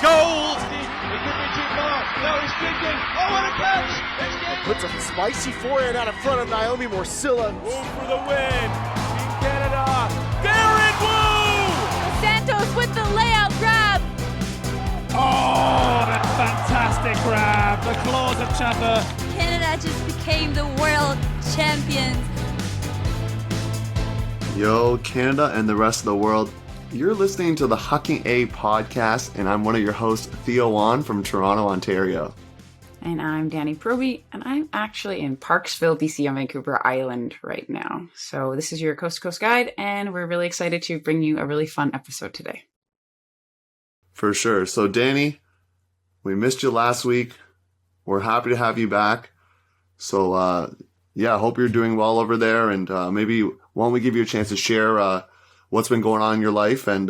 gold. He could be too far. No, he's digging. Oh, what a catch. Puts a spicy forehand out in front of Naomi Morcilla. Wu for the win. Team Canada. Darren Wu! Santos with the layout grab. Oh, that fantastic grab. The claws of Chaffer. Canada just became the world champions. Yo, Canada and the rest of the world. You're listening to the Huckin A podcast, and I'm one of your hosts, Theo Danie from Toronto, Ontario. And I'm Danie Proby, and I'm actually in Parksville, BC on Vancouver Island right now. So this is your Coast to Coast guide, and we're really excited to bring you a really fun episode today. For sure. So, Danie, we missed you last week. We're happy to have you back. So, I hope you're doing well over there, and maybe why don't we give you a chance to share what's been going on in your life, and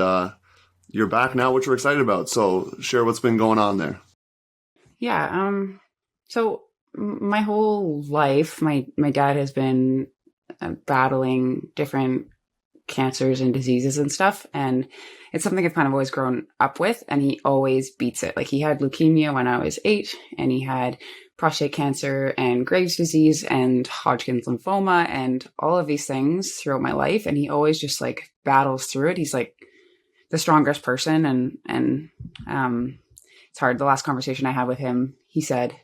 you're back now, which we're excited about. So, share what's been going on there. Yeah, so my whole life, my dad has been battling different cancers and diseases and stuff, and it's something I've kind of always grown up with, and he always beats it. Like, he had leukemia when I was 8, and he had prostate cancer and Graves' disease and Hodgkin's lymphoma and all of these things throughout my life, and he always just like battles through it. He's like the strongest person, and it's hard. The last conversation I had with him, he said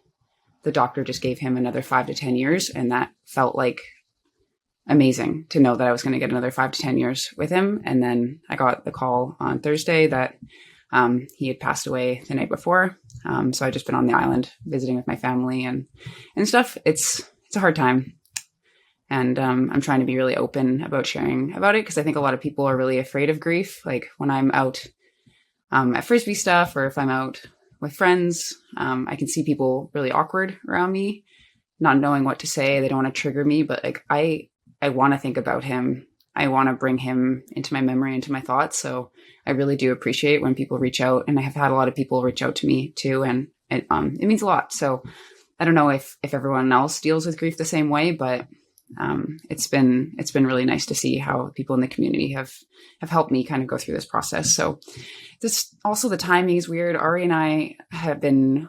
the doctor just gave him another 5 to 10 years. And that felt like amazing to know that I was going to get another 5 to 10 years with him. And then I got the call on Thursday that he had passed away the night before. So I just been on the island visiting with my family and stuff. It's a hard time. And I'm trying to be really open about sharing about it, because I think a lot of people are really afraid of grief. Like, when I'm out at Frisbee stuff, or if I'm out with friends, I can see people really awkward around me, not knowing what to say. They don't want to trigger me, but like I want to think about him. I want to bring him into my memory, into my thoughts. So I really do appreciate when people reach out, and I have had a lot of people reach out to me too, and it means a lot. So I don't know if everyone else deals with grief the same way, but it's been really nice to see how people in the community have helped me kind of go through this process. So this also, the timing is weird. Ari and I have been,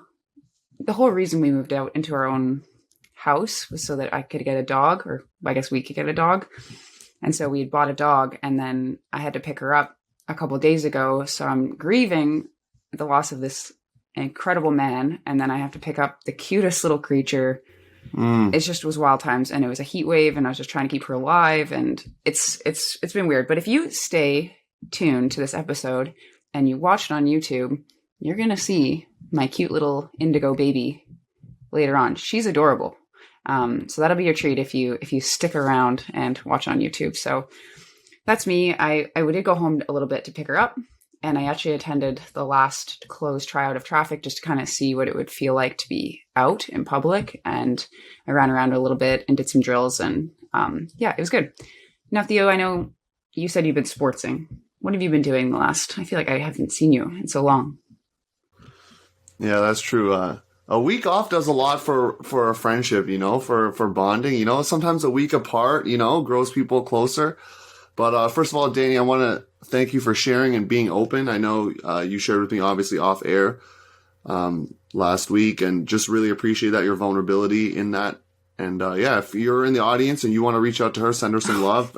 the whole reason we moved out into our own house was so that I could get a dog, or I guess we could get a dog. And so we had bought a dog, and then I had to pick her up a couple of days ago. So I'm grieving the loss of this incredible man, and then I have to pick up the cutest little creature. It just was wild times, and it was a heat wave, and I was just trying to keep her alive, and it's been weird. But if you stay tuned to this episode and you watch it on YouTube, you're going to see my cute little indigo baby later on. She's adorable. So that'll be your treat if you stick around and watch on YouTube. So that's me. I did go home a little bit to pick her up, and I actually attended the last closed tryout of Traffic just to kind of see what it would feel like to be out in public. And I ran around a little bit and did some drills, and it was good. Now, Theo, I know you said you've been sportsing. What have you been doing I feel like I haven't seen you in so long. Yeah, that's true. A week off does a lot for a friendship, for bonding. Sometimes a week apart, grows people closer. But first of all, Danie, I want to thank you for sharing and being open. I know you shared with me, obviously, off air last week, and just really appreciate that, your vulnerability in that. And if you're in the audience and you want to reach out to her, send her some love,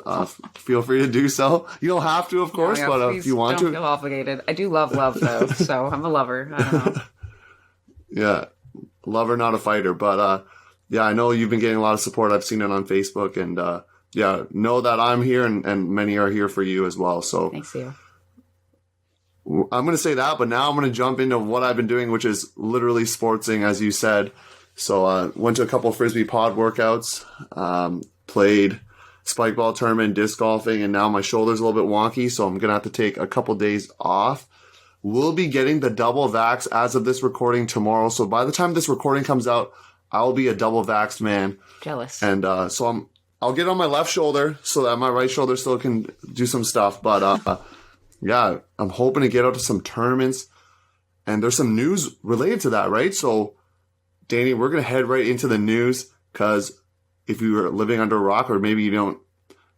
feel free to do so. You don't have to, of course, but if you want to. Don't feel obligated. I do love love, though, so I'm a lover. I don't know. Yeah, lover, not a fighter. But I know you've been getting a lot of support. I've seen it on Facebook, and know that I'm here, and many are here for you as well. So thanks, Theo. I'm going to say that, but now I'm going to jump into what I've been doing, which is literally sportsing, as you said. So went to a couple of Frisbee pod workouts, played spike ball tournament, disc golfing, and now my shoulder's a little bit wonky, so I'm going to have to take a couple days off. We'll be getting the double vax as of this recording tomorrow. So by the time this recording comes out, I'll be a double vaxxed man. Jealous. And so I'll get on my left shoulder so that my right shoulder still can do some stuff. But I'm hoping to get out to some tournaments. And there's some news related to that, right? So, Danie, we're going to head right into the news, because if you were living under a rock, or maybe you don't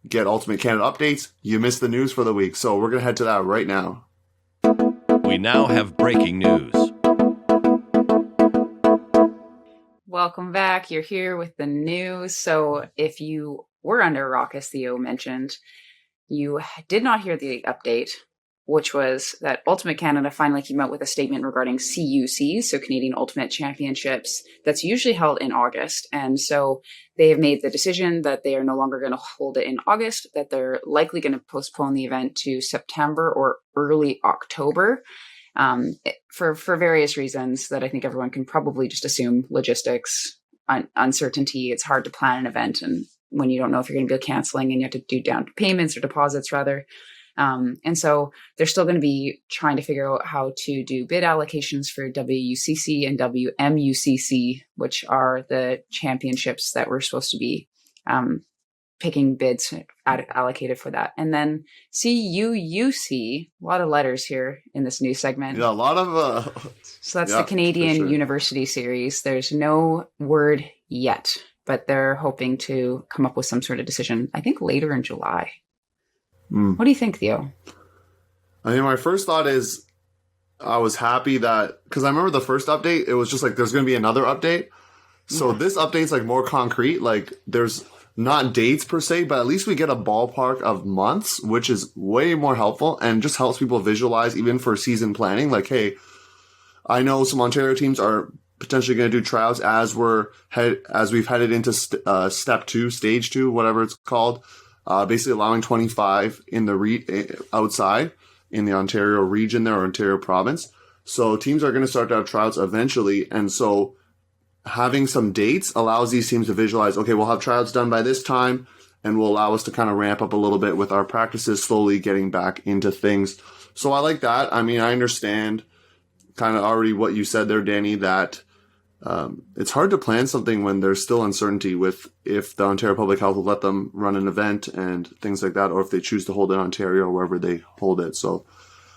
get Ultimate Canada updates, you missed the news for the week. So we're going to head to that right now. We now have breaking news. Welcome back. You're here with the news. So if you were under a rock, as Theo mentioned, you did not hear the update, which was that Ultimate Canada finally came out with a statement regarding CUCs, so Canadian Ultimate Championships, that's usually held in August. And so they have made the decision that they are no longer going to hold it in August, that they're likely going to postpone the event to September or early October. For various reasons that I think everyone can probably just assume: logistics, uncertainty. It's hard to plan an event, and when you don't know if you're going to be canceling and you have to do down payments or deposits rather. And so they're still going to be trying to figure out how to do bid allocations for WUCC and WMUCC, which are the championships that we're supposed to be picking bids allocated for that. And then CUUC, a lot of letters here in this new segment. Yeah, a lot of... so that's the Canadian University Series. There's no word yet, but they're hoping to come up with some sort of decision, I think later in July. What do you think, Theo? I mean, my first thought is I was happy that... Because I remember the first update, it was just like, there's going to be another update. So this update's like more concrete. Like, there's not dates per se, but at least we get a ballpark of months, which is way more helpful and just helps people visualize, even for season planning. Like, hey, I know some Ontario teams are potentially going to do tryouts as we've headed into step 2, stage 2, whatever it's called. Basically allowing 25 in the outside in the Ontario region there, or Ontario province. So teams are going to start to have tryouts eventually. And so having some dates allows these teams to visualize, okay, we'll have tryouts done by this time, and will allow us to kind of ramp up a little bit with our practices, slowly getting back into things. So I like that. I mean, I understand kind of already what you said there, Danny, that it's hard to plan something when there's still uncertainty with if the Ontario Public Health will let them run an event and things like that, or if they choose to hold it in Ontario or wherever they hold it. So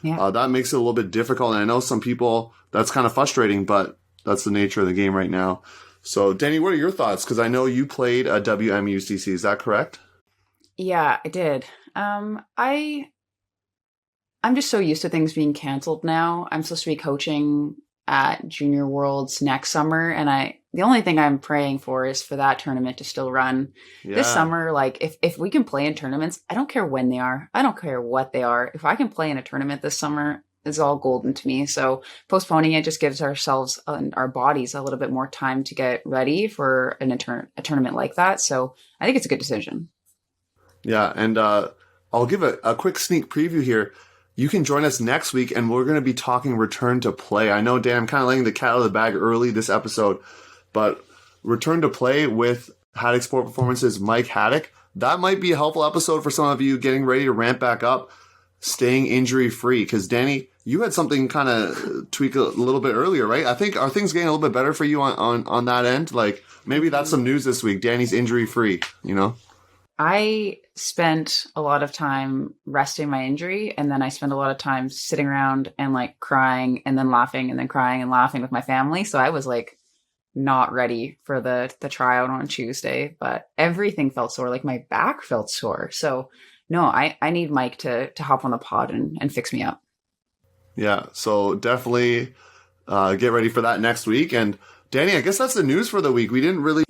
that makes it a little bit difficult. And I know some people, that's kind of frustrating, but that's the nature of the game right now. So, Danny, what are your thoughts? Because I know you played a WMUCC. Is that correct? Yeah, I did. I'm just so used to things being canceled now. I'm supposed to be coaching at Junior Worlds next summer, and the only thing I'm praying for is for that tournament to still run this summer. Like, if we can play in tournaments, I don't care when they are, I don't care what they are. If I can play in a tournament this summer, it's all golden to me. So postponing it just gives ourselves and our bodies a little bit more time to get ready for a tournament like that. So I think it's a good decision. Yeah, and I'll give a quick sneak preview here. You can join us next week, and we're going to be talking return to play. I know, Dan, I'm kind of laying the cat out of the bag early this episode, but return to play with Haddock Sport Performance's Mike Haddock. That might be a helpful episode for some of you getting ready to ramp back up, staying injury-free. Because, Danny, you had something kind of tweak a little bit earlier, right? I think, are things getting a little bit better for you on that end? Like, maybe that's some news this week. Danny's injury-free, you know? I spent a lot of time resting my injury, and then I spent a lot of time sitting around and like crying and then laughing and then crying and laughing with my family. So I was like not ready for the tryout on Tuesday, but everything felt sore. Like my back felt sore. So no, I need Mike to hop on the pod and fix me up. Yeah. So definitely get ready for that next week. And Danny, I guess that's the news for the week. We didn't really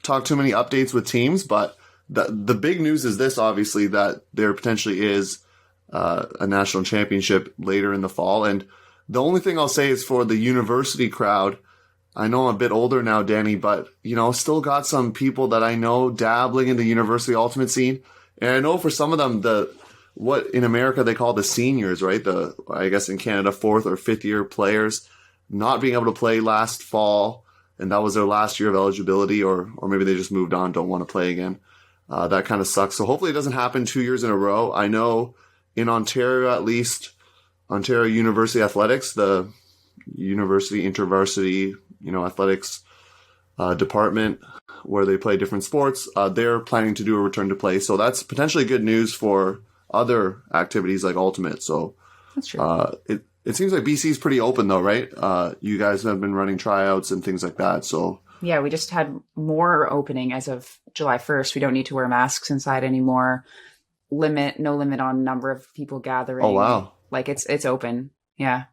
talk too many updates with teams, but the big news is this, obviously, that there potentially is a national championship later in the fall. And the only thing I'll say is for the university crowd, I know I'm a bit older now, Danny, but, you know, still got some people that I know dabbling in the university ultimate scene. And I know for some of them, what in America they call the seniors, right? I guess in Canada, 4th or 5th year players not being able to play last fall. And that was their last year of eligibility, or maybe they just moved on, don't want to play again. That kind of sucks. So hopefully it doesn't happen 2 years in a row. I know in Ontario, at least, Ontario University Athletics, the university intervarsity, athletics department where they play different sports, they're planning to do a return to play. So that's potentially good news for other activities like Ultimate. So that's true. It seems like BC is pretty open though, right? You guys have been running tryouts and things like that. So yeah, we just had more opening as of July 1st. We don't need to wear masks inside anymore. No limit on number of people gathering. Oh, wow. Like it's open. Yeah.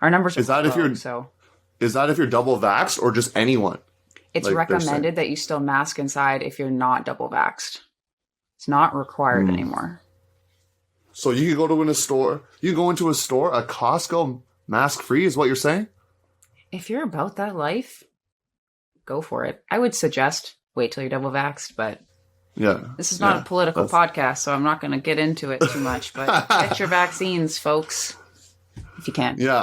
Our numbers are Is that if low, you're so is that if you're double vaxxed or just anyone? it's Like they're saying? recommended that you still mask inside if you're not double vaxxed. It's not required anymore. So you could go to in a store. You go into a store, a Costco mask free is what you're saying? If you're about that life, go for it. I would suggest wait till you're double vaxxed, but Yeah. this is not a political podcast, so I'm not going to get into it too much. But get your vaccines, folks, if you can. Yeah,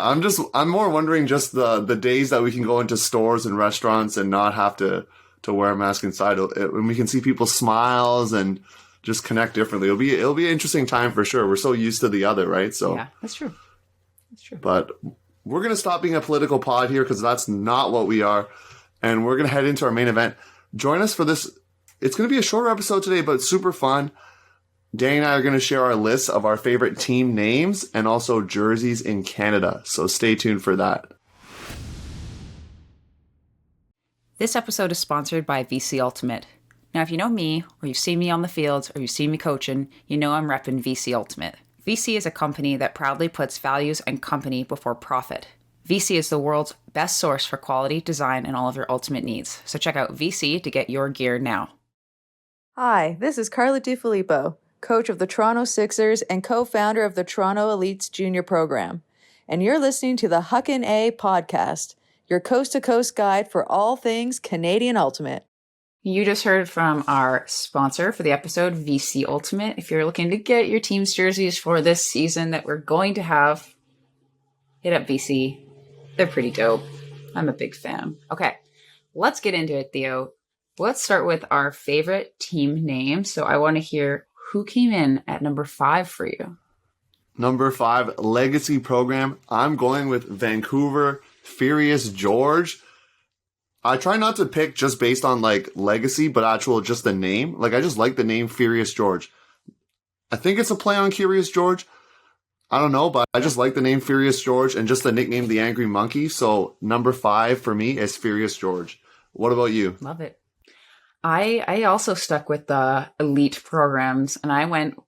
I'm more wondering just the days that we can go into stores and restaurants and not have to wear a mask inside, when we can see people's smiles and just connect differently. It'll be an interesting time for sure. We're so used to the other, right? So yeah, that's true. That's true. But we're gonna stop being a political pod here because that's not what we are, and we're gonna head into our main event. Join us for this. It's gonna be a shorter episode today, but super fun. Danny and I are going to share our lists of our favorite team names and also jerseys in Canada. So stay tuned for that. This episode is sponsored by VC Ultimate. Now, if you know me, or you've seen me on the fields, or you've seen me coaching, you know I'm repping VC Ultimate. VC is a company that proudly puts values and company before profit. VC is the world's best source for quality, design, and all of your ultimate needs. So check out VC to get your gear now. Hi, this is Carla DiFilippo, coach of the Toronto Sixers and co-founder of the Toronto Elites Junior Program. And you're listening to the Huckin A podcast, your coast-to-coast guide for all things Canadian Ultimate. You just heard from our sponsor for the episode, VC Ultimate. If you're looking to get your team's jerseys for this season that we're going to have, hit up VC. They're pretty dope. I'm a big fan. Okay, let's get into it, Theo. Let's start with our favorite team name. So I want to hear who came in at number 5 for you. Number 5, Legacy Program. I'm going with Vancouver Furious George. I try not to pick just based on like legacy, but just the name. Like I just like the name Furious George. I think it's a play on Curious George. I don't know, but I just like the name Furious George and just the nickname The Angry Monkey. So number 5 for me is Furious George. What about you? Love it. I also stuck with the elite programs and I went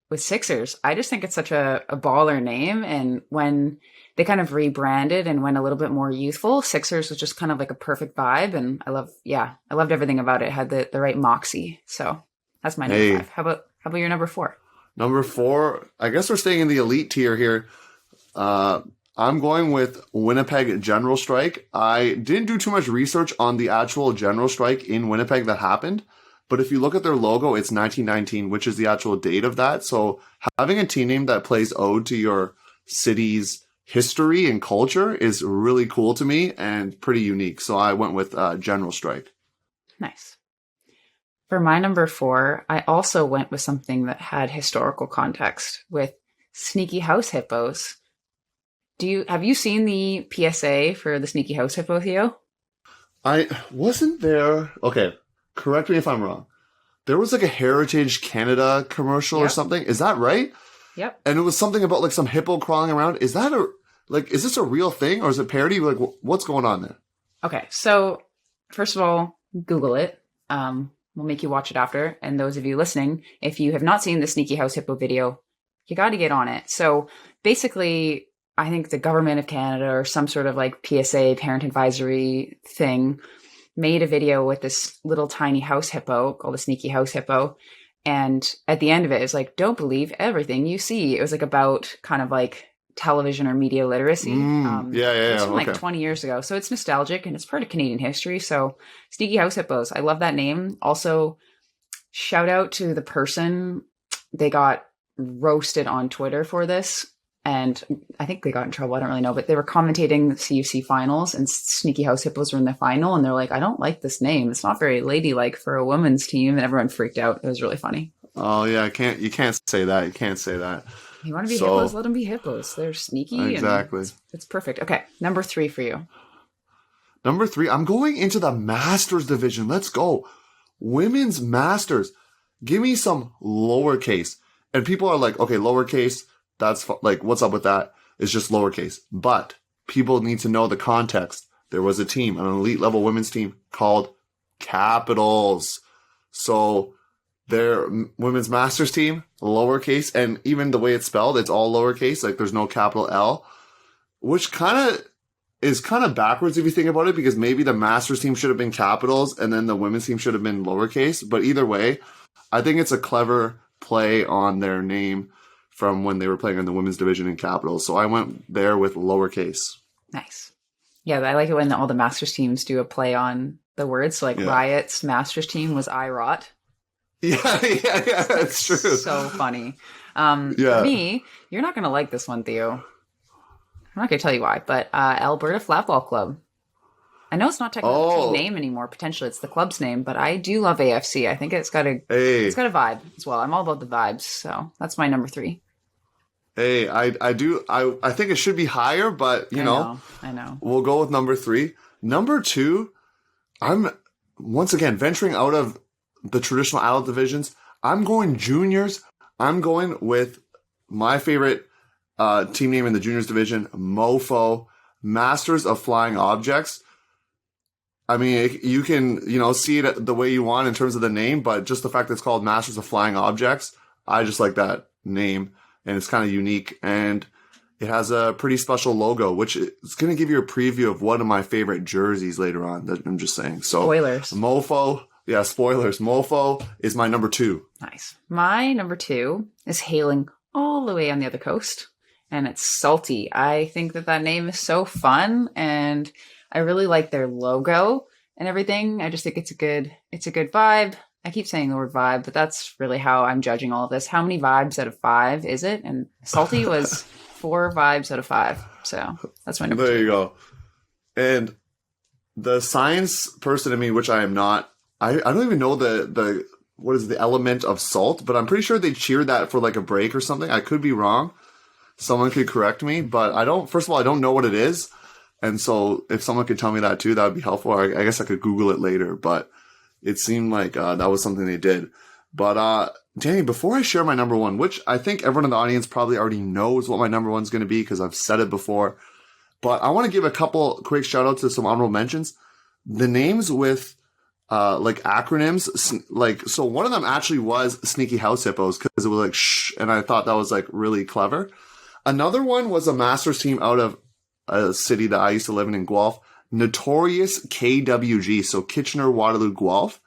with Sixers. I just think it's such a baller name. And when they kind of rebranded and went a little bit more youthful, Sixers was just kind of like a perfect vibe. And I loved everything about it. It had the right moxie. So that's my number 5. How about your number 4? Number 4, I guess we're staying in the elite tier here. I'm going with Winnipeg General Strike. I didn't do too much research on the actual general strike in Winnipeg that happened, but if you look at their logo, it's 1919, which is the actual date of that. So having a team name that plays ode to your city's history and culture is really cool to me and pretty unique. So I went with General Strike. Nice. For my number 4, I also went with something that had historical context with Sneaky House Hippos. Have you seen the PSA for the Sneaky House Hippo, Theo? I wasn't there. Okay, correct me if I'm wrong. There was like a Heritage Canada commercial or something. Is that right? Yep. And it was something about like some hippo crawling around. Is this a real thing or is it parody? Like what's going on there? Okay, so first of all, Google it. We'll make you watch it after. And those of you listening, if you have not seen the Sneaky House Hippo video, you got to get on it. So basically, I think the government of Canada or some sort of like PSA parent advisory thing made a video with this little tiny house hippo called the Sneaky House Hippo. And at the end of it, it's like, don't believe everything you see. It was like about kind of like television or media literacy. It's from like 20 years ago. So it's nostalgic and it's part of Canadian history. So Sneaky House Hippos, I love that name. Also, shout out to the person. They got roasted on Twitter for this. And I think they got in trouble. I don't really know, but they were commentating the CUC finals and Sneaky House Hippos were in the final. And they're like, I don't like this name. It's not very ladylike for a women's team. And everyone freaked out. It was really funny. Oh yeah. You can't say that. You can't say that. You want to be hippos? Let them be hippos. They're sneaky. Exactly. And it's perfect. Okay. Number 3 for you. Number 3, I'm going into the Masters division. Let's go. Women's Masters. Give me some lowercase. And people are like, okay, lowercase. That's like, what's up with that? It's just lowercase. But people need to know the context. There was a team, an elite level women's team called Capitals. So their women's masters team, lowercase, and even the way it's spelled, it's all lowercase. Like there's no capital L. which is kind of backwards if you think about it, because maybe the Masters team should have been capitals and then the women's team should have been lowercase. But either way, I think it's a clever play on their name from when they were playing in the women's division in capitals. So I went there with lowercase. Nice. Yeah, I like it when all the Masters teams do a play on the words. So Riot's Masters team was I Rot. Yeah, it's true. So funny. For me, you're not going to like this one, Theo. I'm not going to tell you why, but Alberta Flatball Club. I know it's not technically a team name anymore. Potentially it's the club's name, but I do love AFC. I think it's got a vibe as well. I'm all about the vibes, so that's my number 3. Hey, I think it should be higher, but I know. We'll go with number 3. Number 2, I'm once again venturing out of the traditional adult divisions. I'm going juniors. I'm going with my favorite team name in the juniors division, MoFo, Masters of Flying Objects. I mean, you can, see it the way you want in terms of the name, but just the fact that it's called Masters of Flying Objects, I just like that name, and it's kind of unique, and it has a pretty special logo, which is going to give you a preview of one of my favorite jerseys later on, that I'm just saying. So, spoilers. MoFo, spoilers. MoFo is my number 2. Nice. My number 2 is hailing all the way on the other coast, and it's Salty. I think that name is so fun, and I really like their logo and everything. I just think it's a good vibe. I keep saying the word vibe, but that's really how I'm judging all of this. How many vibes out of 5 is it? And Salty was 4 vibes out of 5. So that's my number 2. There you go. And the science person in me, which I am not, I don't even know the what is the element of salt, but I'm pretty sure they cheered that for like a break or something. I could be wrong. Someone could correct me, but I don't know what it is. And so if someone could tell me that too, that would be helpful. I guess I could Google it later, but it seemed like that was something they did. But Danny, before I share my number 1, which I think everyone in the audience probably already knows what my number 1 is going to be because I've said it before, but I want to give a couple quick shout outs to some honorable mentions. The names with acronyms, so one of them actually was Sneaky House Hippos because it was like shh, and I thought that was like really clever. Another one was a Masters team out of a city that I used to live in Guelph, Notorious KWG, so Kitchener Waterloo Guelph,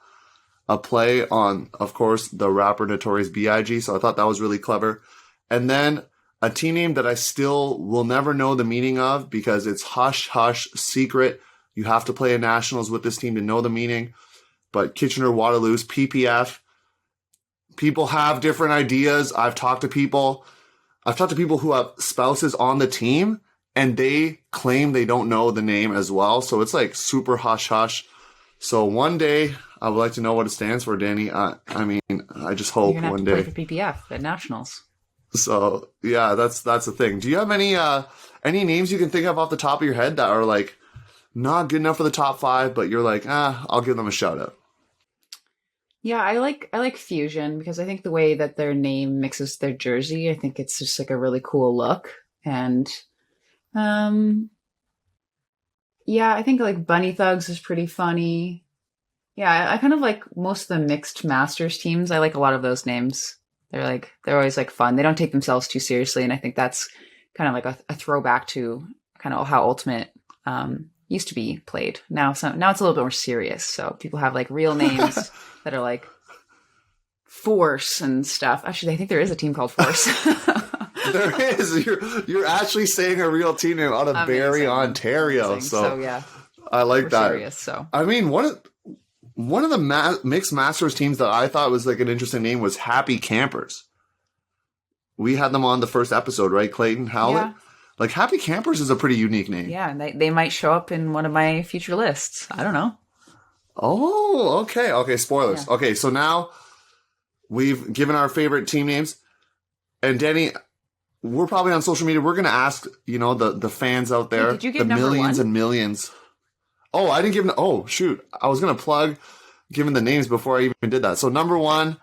a play on, of course, the rapper Notorious B.I.G., so I thought that was really clever. And then a team name that I still will never know the meaning of because it's hush hush secret. You have to play a nationals with this team to know the meaning, but Kitchener Waterloo's PPF. People have different ideas. I've talked to people who have spouses on the team, and they claim they don't know the name as well. So it's like super hush hush. So one day I would like to know what it stands for, Danny. I just hope you're gonna one have to day. play for PPF at nationals. So yeah, that's the thing. Do you have any names you can think of off the top of your head that are like not good enough for the top 5, but you're like, I'll give them a shout out? Yeah, I like Fusion because I think the way that their name mixes their jersey, I think it's just like a really cool look. And I think like Bunny Thugs is pretty funny. Yeah, I kind of like most of the mixed Masters teams. I like a lot of those names. They're always like fun. They don't take themselves too seriously, and I think that's kind of like a throwback to kind of how Ultimate used to be played. Now it's a little bit more serious. So people have like real names that are like Force and stuff. Actually, I think there is a team called Force. There is. You're actually saying a real team name out of Barrie, Ontario. Amazing. So yeah, I like we're that. Serious, so I mean, one of the mixed Masters teams that I thought was like an interesting name was Happy Campers. We had them on the first episode, right? Clayton Howlett. Yeah. Like Happy Campers is a pretty unique name. Yeah, and they might show up in one of my future lists. I don't know. Oh, okay. Okay, spoilers. Yeah. Okay, so now we've given our favorite team names. And Danny, we're probably on social media. We're going to ask, the fans out there, did you give the millions 1? And millions. Oh, I didn't give oh, shoot. I was going to plug giving the names before I even did that. So number 1,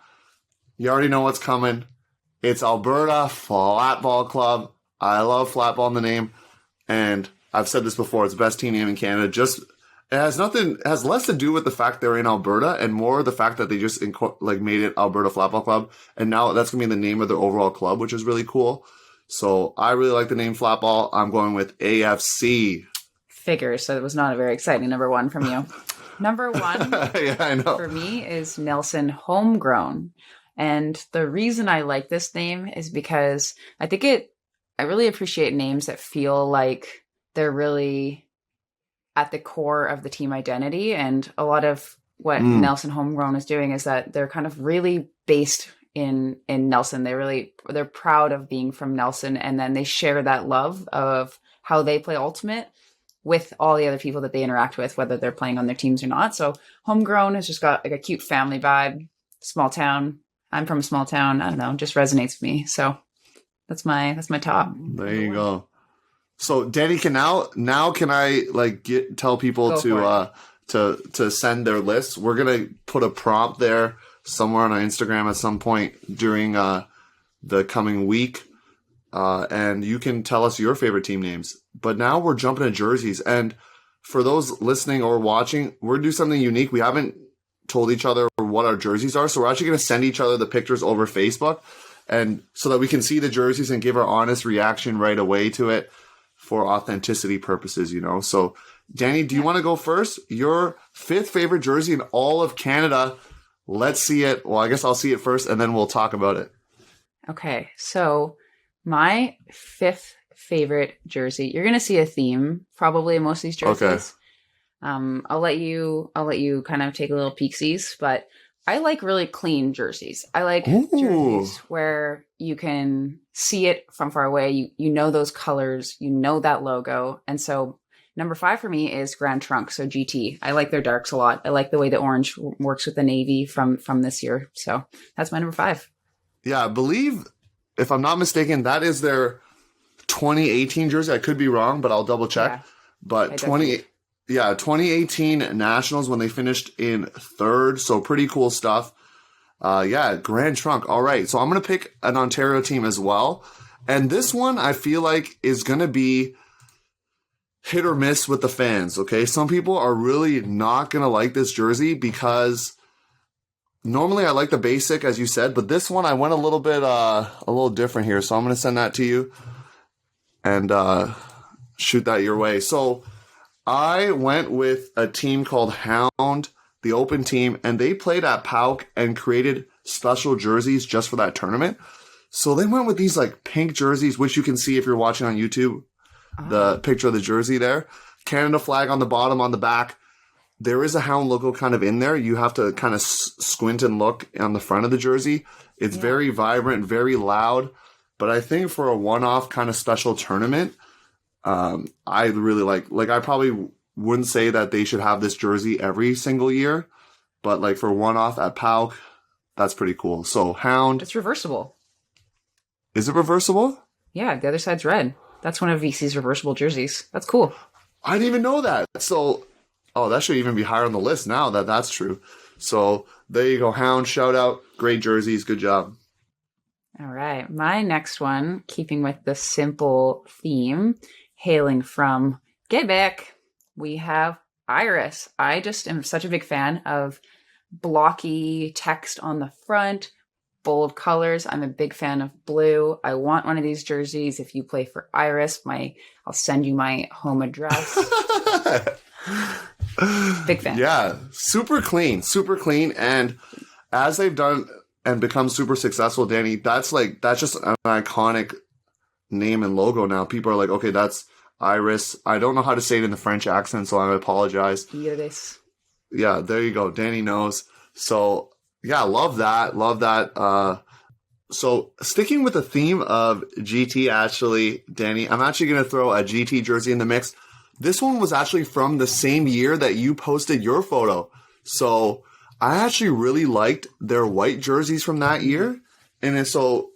you already know what's coming. It's Alberta Flatball Club. I love flatball in the name, and I've said this before. It's the best team name in Canada. It has less to do with the fact they're in Alberta and more the fact that they just made it Alberta Flatball Club, and now that's gonna be the name of their overall club, which is really cool. So I really like the name Flatball. I'm going with AFC. Figures. So it was not a very exciting number one from you. Number one Yeah, I know. for me is Nelson Homegrown. And the reason I like this name is because I really appreciate names that feel like they're really at the core of the team identity. And a lot of what Nelson Homegrown is doing is that they're kind of really based in Nelson. They're proud of being from Nelson, and then they share that love of how they play Ultimate with all the other people that they interact with, whether they're playing on their teams or not. So Homegrown has just got like a cute family vibe, small town. I'm from a small town. I don't know, just resonates with me. So that's my top. There you go. So Danny, can I like tell people to send their lists? We're gonna put a prompt there somewhere on our Instagram at some point during the coming week, and you can tell us your favorite team names. But now we're jumping to jerseys, and for those listening or watching, we're gonna do something unique. We haven't told each other what our jerseys are, so we're actually gonna send each other the pictures over Facebook, and so that we can see the jerseys and give our honest reaction right away to it for authenticity purposes, you know. So Danny, do you want to go first? Your fifth favorite jersey in all of Canada. Let's see it. Well, I guess I'll see it first, and then we'll talk about it. Okay, so my fifth favorite jersey. You're gonna see a theme probably in most of these jerseys. Okay. I'll let you kind of take a little peeksies, but I like really clean jerseys. I like jerseys where you can see it from far away. You know those colors, you know that logo, and so. Number 5 for me is Grand Trunk, so GT. I like their darks a lot. I like the way the orange works with the navy from this year. So that's my number 5. Yeah, I believe, if I'm not mistaken, that is their 2018 jersey. I could be wrong, but I'll double check. Yeah, but 2018 Nationals when they finished in 3rd. So pretty cool stuff. Grand Trunk. All right. So I'm going to pick an Ontario team as well. And this one I feel like is going to be hit or miss with the fans, okay? Some people are really not going to like this jersey because normally I like the basic, as you said, but this one I went a little different here, so I'm going to send that to you and shoot that your way. So I went with a team called Hound, the open team, and they played at PAOK and created special jerseys just for that tournament. So they went with these like pink jerseys, which you can see if you're watching on YouTube. The picture of the jersey there. Canada flag on the bottom, on the back. There is a Hound logo kind of in there. You have to kind of squint and look on the front of the jersey. It's very vibrant, very loud. But I think for a one-off kind of special tournament, I really like I probably wouldn't say that they should have this jersey every single year. But like for one-off at PAOK, that's pretty cool. So Hound. It's reversible. Is it reversible? Yeah, the other side's red. That's one of VC's reversible jerseys. That's cool. I didn't even know that. So, that should even be higher on the list now that that's true. So, there you go. Hound, shout out. Great jerseys. Good job. All right. My next one, keeping with the simple theme, hailing from Quebec, we have Iris. I just am such a big fan of blocky text on the front, bold colors. I'm a big fan of blue. I want one of these jerseys. If you play for Iris, I'll send you my home address. Big fan. Yeah, super clean. And as they've done and become super successful, Danny, that's just an iconic name and logo now. People are like, okay, that's Iris. I don't know how to say it in the French accent, so I apologize. Iris. Yeah, there you go. Danny knows. So, yeah, love that. So sticking with the theme of GT, actually, Danny, I'm actually going to throw a GT jersey in the mix. This one was actually from the same year that you posted your photo. So I actually really liked their white jerseys from that year. And so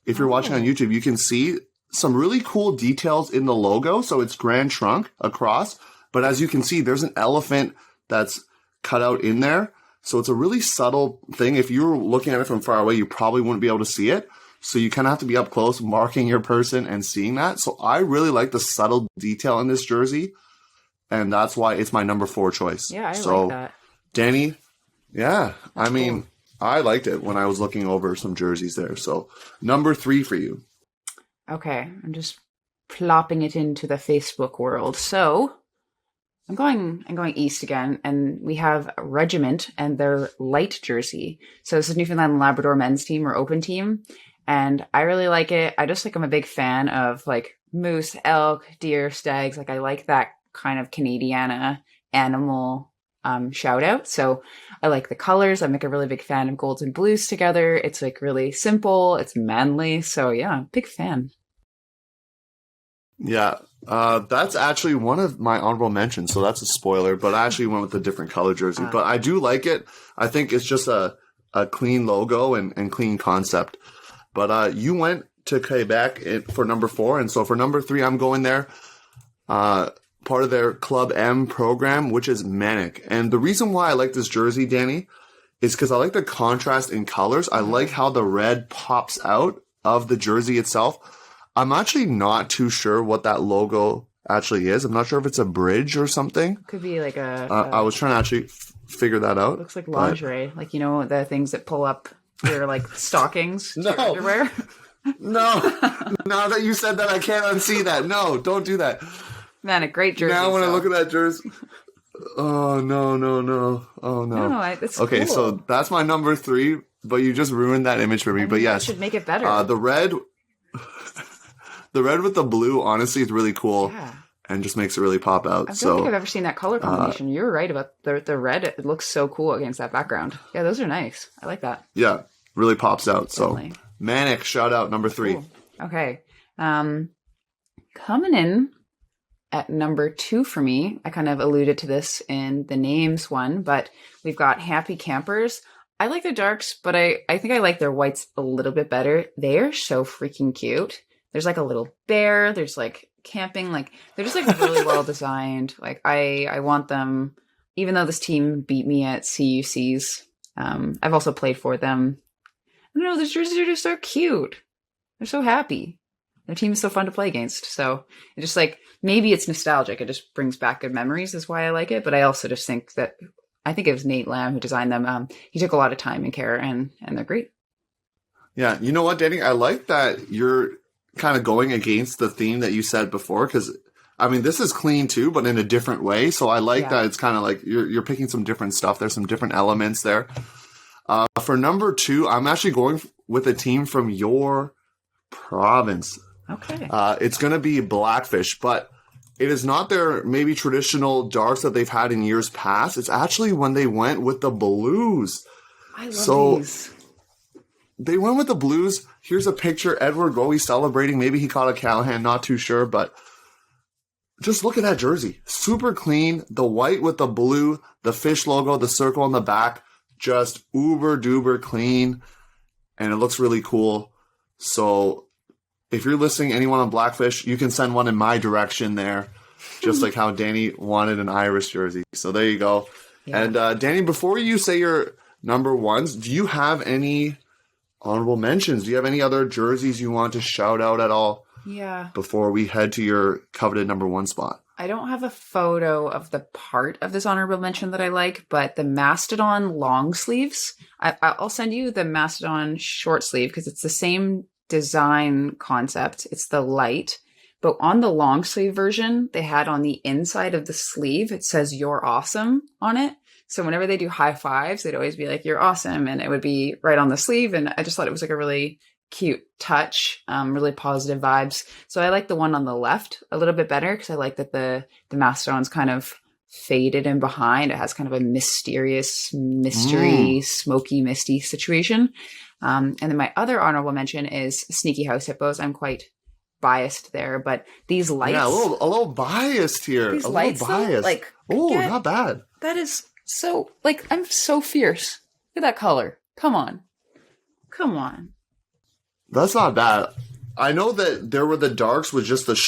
if you're watching on YouTube, you can see some really cool details in the logo. So it's Grand Trunk across. But as you can see, there's an elephant that's cut out in there. So it's a really subtle thing. If you were looking at it from far away, you probably wouldn't be able to see it. So you kind of have to be up close, marking your person and seeing that. So I really like the subtle detail in this jersey. And that's why it's my number 4 choice. Yeah, I like that. Danny, yeah. That's cool. I liked it when I was looking over some jerseys there. So number 3 for you. Okay, I'm just plopping it into the Facebook world. So I'm going east again, and we have Regiment and their light jersey. So this is Newfoundland and Labrador men's team or open team, and I really like it. I'm a big fan of like moose, elk, deer, stags. Like I like that kind of Canadiana animal shout out. So I like the colors. I'm like a really big fan of golds and blues together. It's like really simple. It's manly. So yeah, big fan. Yeah, that's actually one of my honorable mentions, so that's a spoiler, but I actually went with a different color jersey. But I do like it. I think it's just a clean logo and clean concept. But you went to Quebec for number 4, and so for number 3, I'm going there. Part of their Club M program, which is Manic. And the reason why I like this jersey, Danny, is because I like the contrast in colors. I like how the red pops out of the jersey itself. I'm actually not too sure what that logo actually is. I'm not sure if it's a bridge or something. Could be like I was trying to actually figure that out. Looks like lingerie, like the things that pull up your like stockings to your underwear. No, now that you said that, I can't unsee that. No, don't do that. Man, a great jersey. Now when I look at that jersey, oh no, oh no. No, it's okay. Cool. So that's my number 3, but you just ruined that image for me. But yes, should make it better. The red. The red with the blue, honestly, is really cool and just makes it really pop out. I don't think I've ever seen that color combination. You're right about the red. It looks so cool against that background. Yeah, those are nice. I like that. Yeah, really pops out. Definitely. So, Manic, shout out, number 3. Cool. Okay. Coming in at number 2 for me, I kind of alluded to this in the names one, but we've got Happy Campers. I like their darks, but I think I like their whites a little bit better. They are so freaking cute. There's like a little bear. There's like camping. Like they're just like really well designed. Like I want them, even though this team beat me at CUCs. I've also played for them. I don't know. These jerseys are just so cute. They're so happy. Their team is so fun to play against. So it just like, maybe it's nostalgic. It just brings back good memories is why I like it. But I also just think that, I think it was Nate Lamb who designed them. He took a lot of time and care and they're great. Yeah. You know what, Danny? I like that you're kind of going against the theme that you said before, because I mean this is clean too, but in a different way. So I like that it's kind of like you're picking some different stuff. There's some different elements there. For number 2, I'm actually going with a team from your province. Okay. It's going to be Blackfish, but it is not their maybe traditional darks that they've had in years past. It's actually when they went with the blues. I love these. They went with the blues. Here's a picture. Edward Goey celebrating. Maybe he caught a Callahan. Not too sure, but just look at that jersey. Super clean. The white with the blue, the fish logo, the circle on the back, just uber duper clean. And it looks really cool. So if you're listening, anyone on Blackfish, you can send one in my direction there. Just like how Danny wanted an Irish jersey. So there you go. Yeah. And Danny, before you say your number 1s, do you have any honorable mentions? Do you have any other jerseys you want to shout out at all? Yeah. Before we head to your coveted number 1 spot. I don't have a photo of the part of this honorable mention that I like, but the Mastodon long sleeves, I'll send you the Mastodon short sleeve because it's the same design concept. It's the light, but on the long sleeve version, they had on the inside of the sleeve, it says "You're awesome" on it. So whenever they do high fives, they'd always be like, "You're awesome." And it would be right on the sleeve. And I just thought it was like a really cute touch, really positive vibes. So I like the one on the left a little bit better because I like that the Mastodon's kind of faded in behind. It has kind of a mysterious, smoky, misty situation. And then my other honorable mention is Sneaky House Hippos. I'm quite biased there, but these lights. Yeah, a little biased here. These a lights, little biased. Though, like, not bad. That is so, like, I'm so fierce. Look at that color. Come on. That's not bad. I know that there were the darks with just the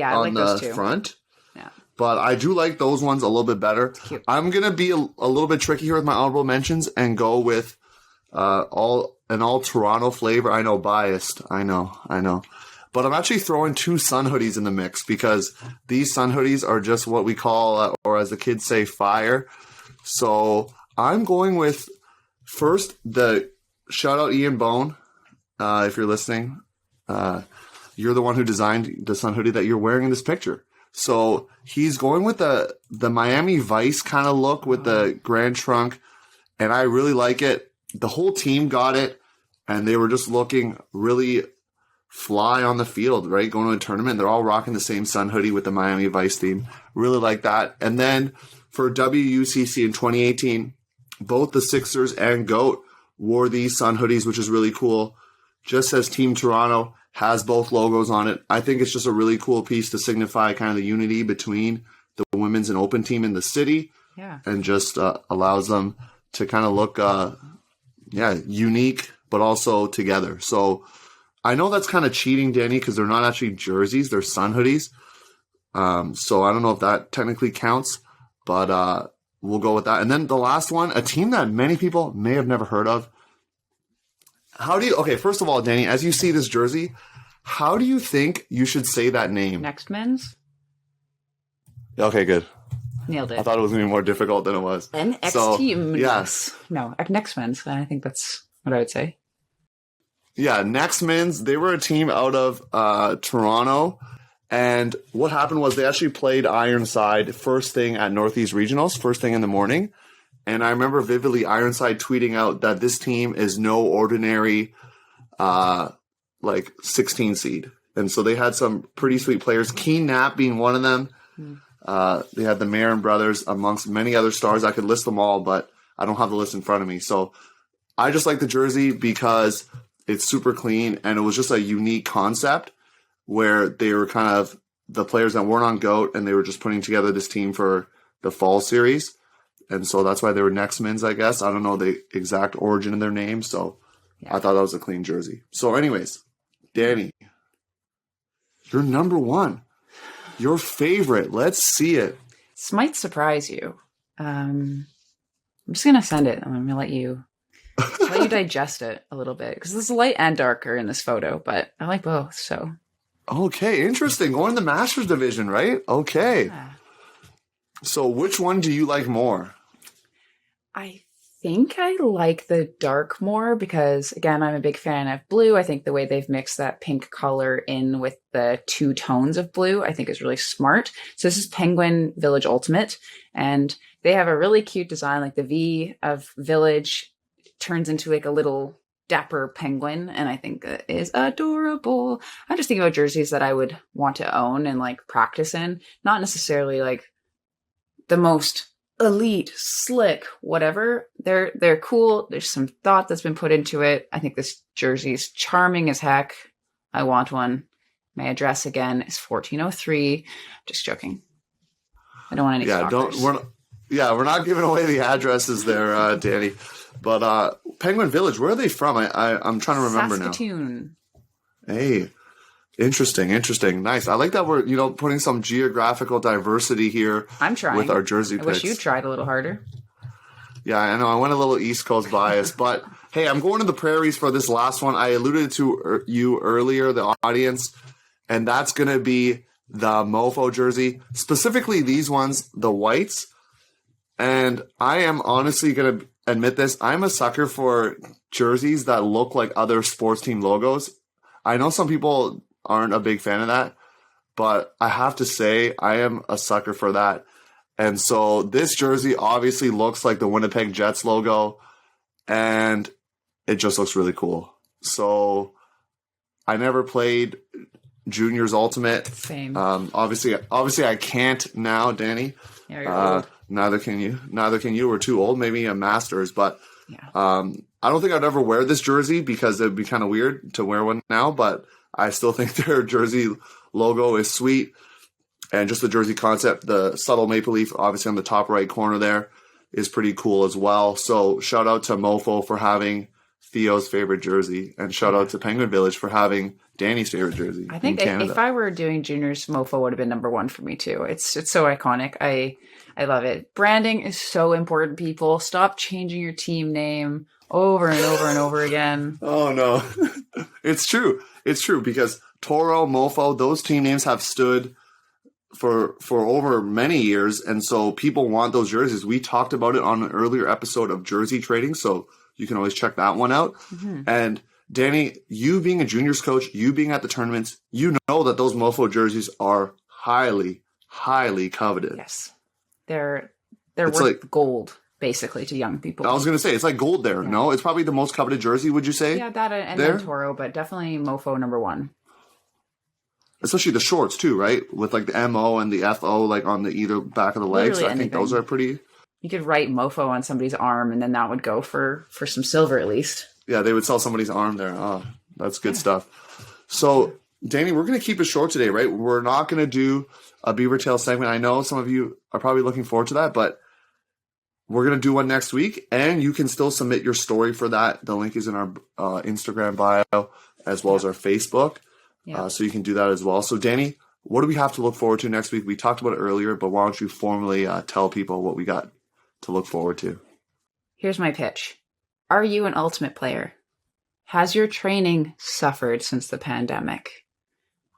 on the front. Yeah. But I do like those ones a little bit better. I'm going to be a little bit tricky here with my honorable mentions and go with all Toronto flavor. I know, biased. I know. But I'm actually throwing 2 sun hoodies in the mix because these sun hoodies are just what we call, or as the kids say, fire. So I'm going with first the shout out Ian Bone. If you're listening, you're the one who designed the Sun hoodie that you're wearing in this picture. So he's going with the Miami Vice kind of look with the Grand Trunk, and I really like it. The whole team got it, and they were just looking really fly on the field, right? Going to a tournament. They're all rocking the same Sun hoodie with the Miami Vice theme. Really like that. And then for WUCC in 2018, both the Sixers and GOAT wore these Sun hoodies, which is really cool. Just says Team Toronto, has both logos on it. I think it's just a really cool piece to signify kind of the unity between the women's and open team in the city. Yeah. And just allows them to kind of look, unique, but also together. So I know that's kind of cheating, Danny, because they're not actually jerseys. They're Sun hoodies. So I don't know if that technically counts, but we'll go with that. And then the last one, a team that many people may have never heard of. Okay, first of all, Danny, as you see this jersey, how do you think you should say that name? Next Men's? Okay, good. Nailed it. I thought it was going to be more difficult than it was. NXT Team. Yes. No, Next Men's. I think that's what I would say. Yeah, Next Men's, they were a team out of Toronto. And what happened was they actually played Ironside first thing at Northeast Regionals, first thing in the morning. And I remember vividly Ironside tweeting out that this team is no ordinary 16 seed. And so they had some pretty sweet players, Keen Knapp being one of them. They had the Marin brothers amongst many other stars. I could list them all, but I don't have the list in front of me. So I just like the jersey because it's super clean and it was just a unique concept where they were kind of the players that weren't on GOAT and they were just putting together this team for the fall series. And so that's why they were Next Men's, I guess. I don't know the exact origin of their name, so I thought that was a clean jersey. So anyways, Danny, you're number one. Your favorite. Let's see it. This might surprise you. I'm just going to send it. I'm going to let you digest it a little bit because this is light and darker in this photo, but I like both, so. Okay, interesting. Going in the Masters division, right? Okay. Yeah. So which one do you like more? I think I like the dark more because, again, I'm a big fan of blue. I think the way they've mixed that pink color in with the two tones of blue, I think is really smart. So this is Penguin Village Ultimate, and they have a really cute design. Like the V of Village turns into like a little dapper penguin, and I think it is adorable. I just think about jerseys that I would want to own and like practice in, not necessarily like the most elite, slick, whatever. They're cool. There's some thought that's been put into it. I think this jersey's charming as heck. I want one. My address again is 1403. Just joking. I don't want any stalkers. We're not giving away the addresses there, Danny. But Penguin Village, where are they from? I'm trying to remember Saskatoon. Now. Hey. Interesting. Nice. I like that we're, putting some geographical diversity here. I'm trying. With our jersey picks. I wish you tried a little harder. Yeah, I know. I went a little East Coast bias, but hey, I'm going to the prairies for this last one. I alluded to you earlier, the audience, and that's going to be the Mofo jersey, specifically these ones, the whites. And I am honestly going to admit this. I'm a sucker for jerseys that look like other sports team logos. I know some people aren't a big fan of that, but I have to say I am a sucker for that. And so this jersey obviously looks like the Winnipeg Jets logo, and it just looks really cool. So I never played Juniors Ultimate. Same. Obviously I can't now, Danny. Yeah, you're old. Neither can you. We're too old. Maybe a Masters, but yeah. I don't think I'd ever wear this jersey because it'd be kind of weird to wear one now, but I still think their jersey logo is sweet. And just the jersey concept, the subtle maple leaf, obviously on the top right corner there, is pretty cool as well. So shout out to Mofo for having Theo's favorite jersey, and shout out to Penguin Village for having Danny's favorite jersey. I think if I were doing juniors, Mofo would have been number one for me too. It's so iconic. I love it. Branding is so important, people. Stop changing your team name over and over and over again. Oh no. It's true. It's true because Toro, Mofo, those team names have stood for over many years, and so people want those jerseys. We talked about it on an earlier episode of jersey trading, so you can always check that one out. Mm-hmm. And Danny, you being a juniors coach, you being at the tournaments, you know that those mofo jerseys are highly, highly coveted. Yes. They're It's worth gold, basically, to young people. I was going to say, it's like gold there. Yeah. No, it's probably the most coveted jersey, would you say? Yeah, that and there? then Toro, but definitely mofo number one. Especially the shorts too, right? With like the MO and the FO like on the either back of the legs. Literally I think those are pretty... You could write mofo on somebody's arm, and then that would go for some silver at least. Yeah, they would sell somebody's arm there. Oh, that's good stuff. So, Danny, we're going to keep it short today, right? We're not going to do a Beaver Tail segment. I know some of you are probably looking forward to that, but we're going to do one next week, and you can still submit your story for that. The link is in our Instagram bio as well as our Facebook, so you can do that as well. So, Danny, what do we have to look forward to next week? We talked about it earlier, but why don't you formally tell people what we got to look forward to? Here's my pitch. Are you an ultimate player? Has your training suffered since the pandemic?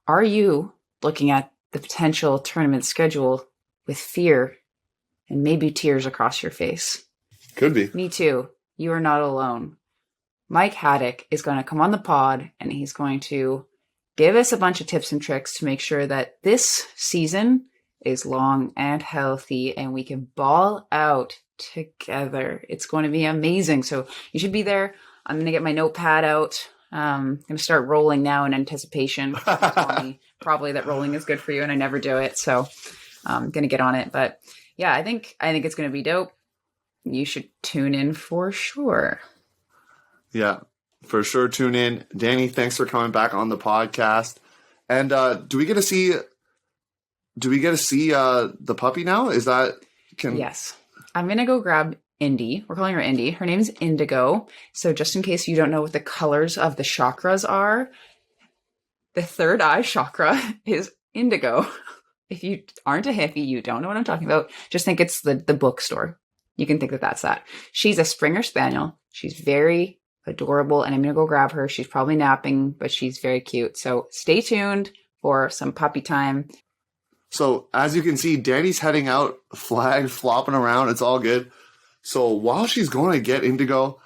Are you looking at the potential tournament schedule with fear and maybe tears across your face? Could be. Me too. You are not alone. Mike Haddock is going to come on the pod and he's going to give us a bunch of tips and tricks to make sure that this season is long and healthy and we can ball out together. It's going to be amazing. So you should be there. I'm going to get my notepad out. I'm going to start rolling now in anticipation. You told me probably that rolling is good for you and I never do it. So I'm going to get on it. But yeah, I think it's going to be dope. You should tune in for sure. Yeah, for sure. Tune in. Danny, thanks for coming back on the podcast. And do we get to see the puppy now? Is that Yes. I'm going to go grab Indy. We're calling her Indy. Her name's Indigo. So just in case you don't know what the colors of the chakras are, the third eye chakra is indigo. If you aren't a hippie, you don't know what I'm talking about. Just think it's the bookstore. You can think that that's that. She's a Springer Spaniel. She's very adorable, and I'm going to go grab her. She's probably napping, but she's very cute. So stay tuned for some puppy time. So as you can see, Danny's heading out, flag flopping around. It's all good. So while she's going to get Indigo,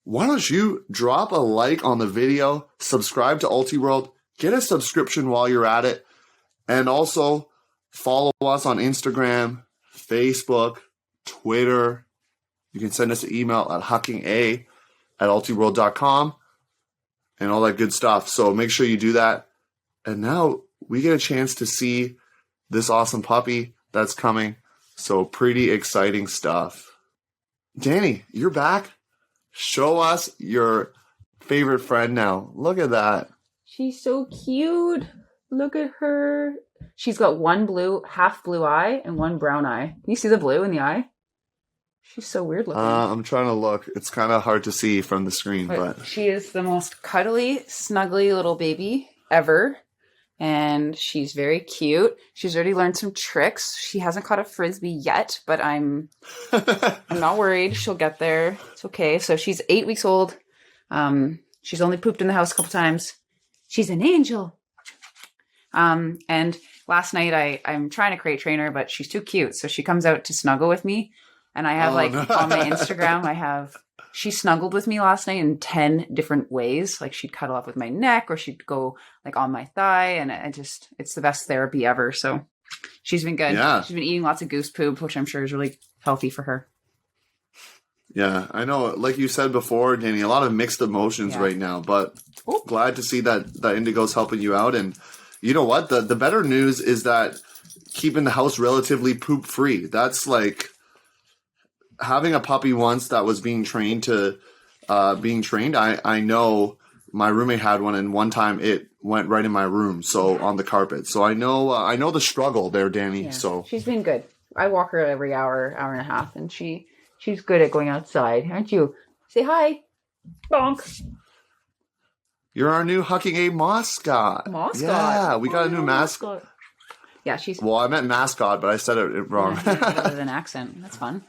why don't you drop a like on the video, subscribe to Ultiworld, get a subscription while you're at it, and also follow us on Instagram, Facebook, Twitter. You can send us an email at huckinga@ultiworld.com and all that good stuff. So make sure you do that. And now we get a chance to see this awesome puppy that's coming. So pretty exciting stuff. Danny, you're back. Show us your favorite friend now. Look at that. She's so cute. Look at her. She's got one half blue eye and one brown eye. Can you see the blue in the eye? She's so weird looking. I'm trying to look. It's kind of hard to see from the screen, but she is the most cuddly, snuggly little baby ever. And she's very cute. She's already learned some tricks. She hasn't caught a frisbee yet, but I'm not worried. She'll get there. It's okay. So she's 8 weeks old. She's only pooped in the house a couple times. She's an angel. And last night I'm trying to crate train her, but she's too cute. So she comes out to snuggle with me. And I have on my Instagram, she snuggled with me last night in 10 different ways. Like she'd cuddle up with my neck or she'd go like on my thigh. And it's the best therapy ever. So she's been good. Yeah. She's been eating lots of goose poop, which I'm sure is really healthy for her. Yeah, I know. Like you said before, Danny, a lot of mixed emotions right now, but glad to see that Indigo's helping you out. And you know what? The better news is that keeping the house relatively poop free. That's like having a puppy once that was being trained. I know my roommate had one, and one time it went right in my room, so on the carpet. So I know the struggle there, Danny. Yeah. So she's been good. I walk her every hour and a half, and she's good at going outside, aren't you? Say hi, bonk. You're our new Hucking A mascot. Yeah, we got a new mascot. Yeah, she's... Well, I meant mascot, but I said it wrong. Yeah, with an accent. That's fun.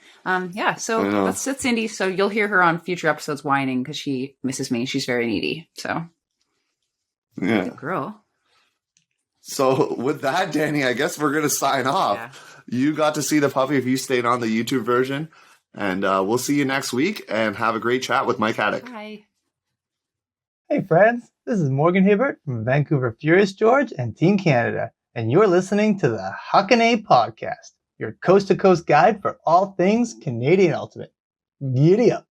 So that's Cindy. So you'll hear her on future episodes whining because she misses me. She's very needy. So, yeah. Good girl. So with that, Danny, I guess we're going to sign off. Yeah. You got to see the puppy if you stayed on the YouTube version. And we'll see you next week and have a great chat with Mike Haddock. Bye. Hey friends, this is Morgan Hibbert from Vancouver Furious George and Team Canada, and you're listening to the Huckin podcast, your coast-to-coast guide for all things Canadian Ultimate. Giddy up!